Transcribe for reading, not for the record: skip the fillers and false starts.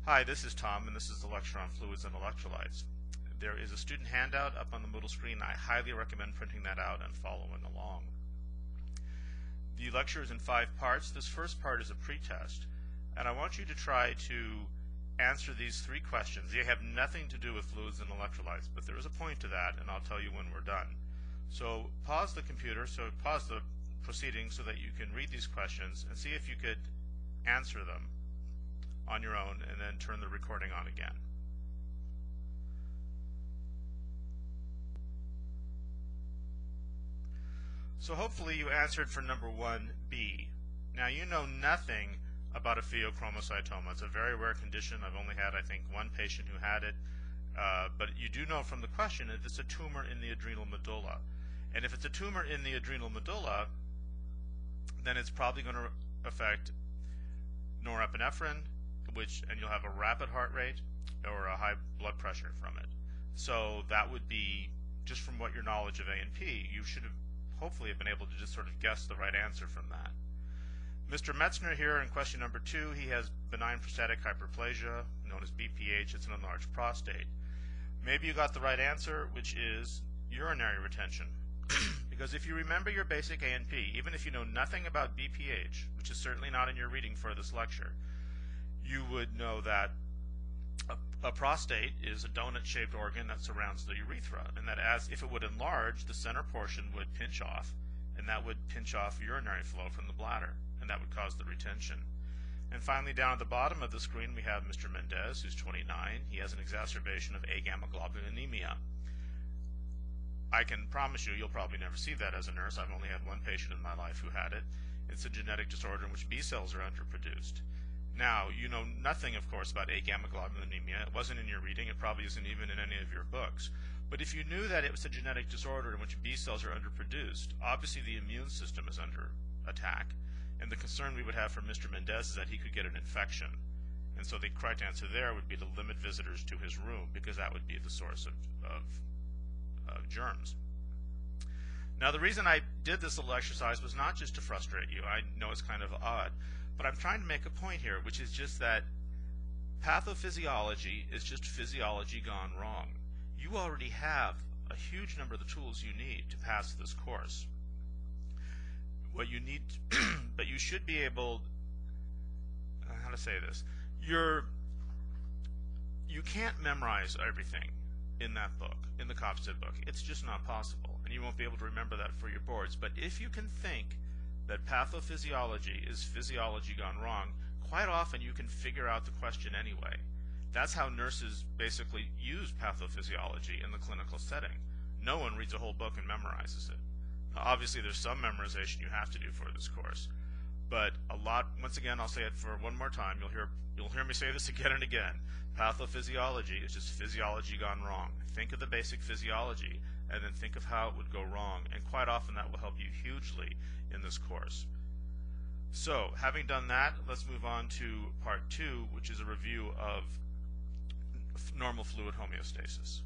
Hi, this is Tom, and this is the lecture on fluids and electrolytes. There is a student handout up on the Moodle screen. I highly recommend printing that out and following along. The lecture is in 5 parts. This first part is a pretest, and I want you to try to answer these 3 questions. They have nothing to do with fluids and electrolytes, but there is a point to that, and I'll tell you when we're done. So pause the computer, pause the proceedings so that you can read these questions and see if you could answer them on your own, and then turn the recording on again. So hopefully you answered for number 1B. Now you know nothing about a pheochromocytoma. It's a very rare condition. I've only had, I think, 1 patient who had it. But you do know from the question that it's a tumor in the adrenal medulla. And if it's a tumor in the adrenal medulla, then it's probably going to affect norepinephrine, and you'll have a rapid heart rate or a high blood pressure from it. So that would be, just from what your knowledge of A&P, you should have hopefully have been able to just sort of guess the right answer from that. Mr. Metzner here in question number 2, he has benign prostatic hyperplasia, known as BPH. It's an enlarged prostate. Maybe you got the right answer, which is urinary retention. Because if you remember your basic A&P, even if you know nothing about BPH, which is certainly not in your reading for this lecture, you would know that a prostate is a donut-shaped organ that surrounds the urethra, and that if it would enlarge, the center portion would pinch off, and that would pinch off urinary flow from the bladder, and that would cause the retention. And finally, down at the bottom of the screen, we have Mr. Mendez, who's 29. He has an exacerbation of A-gamma-globulinemia. I can promise you'll probably never see that as a nurse. I've only had 1 patient in my life who had it. It's a genetic disorder in which B cells are underproduced. Now, you know nothing, of course, about A-gamma-globulinemia. It wasn't in your reading. It probably isn't even in any of your books. But if you knew that it was a genetic disorder in which B cells are underproduced, obviously the immune system is under attack. And the concern we would have for Mr. Mendez is that he could get an infection. And so the correct answer there would be to limit visitors to his room, because that would be the source of germs. Now, the reason I did this little exercise was not just to frustrate you. I know it's kind of odd, but I'm trying to make a point here, which is just that pathophysiology is just physiology gone wrong. You already have a huge number of the tools you need to pass this course. What you need, but you should be able, how to say this, you can't memorize everything in that book, in the Kopstead book. It's just not possible, and you won't be able to remember that for your boards. But if you can think that pathophysiology is physiology gone wrong, quite often you can figure out the question anyway. That's how nurses basically use pathophysiology in the clinical setting. No one reads a whole book and memorizes it. Now, obviously, there's some memorization you have to do for this course, but a lot, once again, I'll say it for one more time, you'll hear me say this again and again. Pathophysiology is just physiology gone wrong. Think of the basic physiology, and then think of how it would go wrong, and quite often that will help you hugely in this course. So, having done that, let's move on to part 2, which is a review of normal fluid homeostasis.